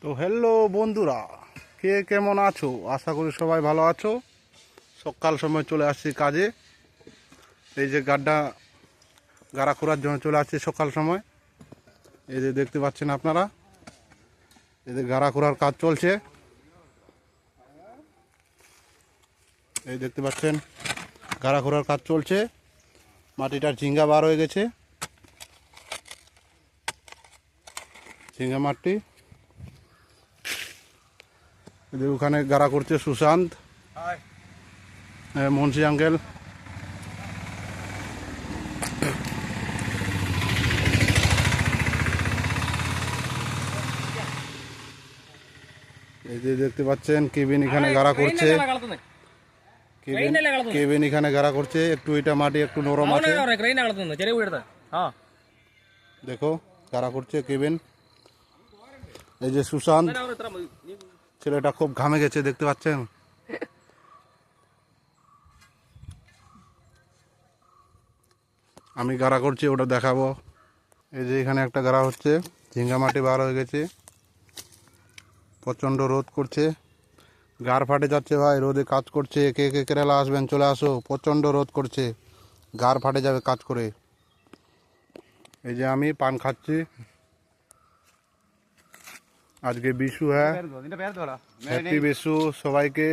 তো হ্যালো বন্ধুরা, কে কেমন আছো? আশা করি সবাই ভালো আছো। সকাল সময় চলে আসছি কাজে। এই যে গাড়া খোঁড়ার জন্য চলে আসছি সকাল সময়। এই যে দেখতে পাচ্ছেন আপনারা, এই যে গাড়া খোঁড়ার কাজ চলছে। এই দেখতে পাচ্ছেন গাড়া খোঁড়ার কাজ চলছে। মাটিটার ঝিঙ্গা বার হয়ে গেছে, ঝিঙ্গা মাটি। এই যে ওখানে গাড়া করছে সুশান্ত, মুন্সি আঙ্কেল। এই যে দেখতে পাচ্ছেন কেবিন এখানে গাড়া করছে। কেবিন এখানে গাড়া করছে। একটু এটা মাটি একটু নরম আছে, দেখো গাড়া করছে কেবিন। এই যে সুশান্ত, ছেলেটা খুব ঘামে গেছে, দেখতে পাচ্ছেন। আমি গাড়া করছি, ওটা দেখাবো। এই যে এখানে একটা গাড়া হচ্ছে, ঝিঙ্গা মাটি বার হয়ে গেছে। প্রচণ্ড রোদ করছে, গাড় ফাটে যাচ্ছে ভাই, রোদে কাজ করছে। কে কে কেরালা আসবেন চলে আসো, প্রচণ্ড রোদ করছে, গাড় ফাটে যাবে কাজ করে। এই যে আমি পান খাচ্ছি, আজকে বিশু। হ্যাঁ, হ্যাপি বিশু সবাইকে।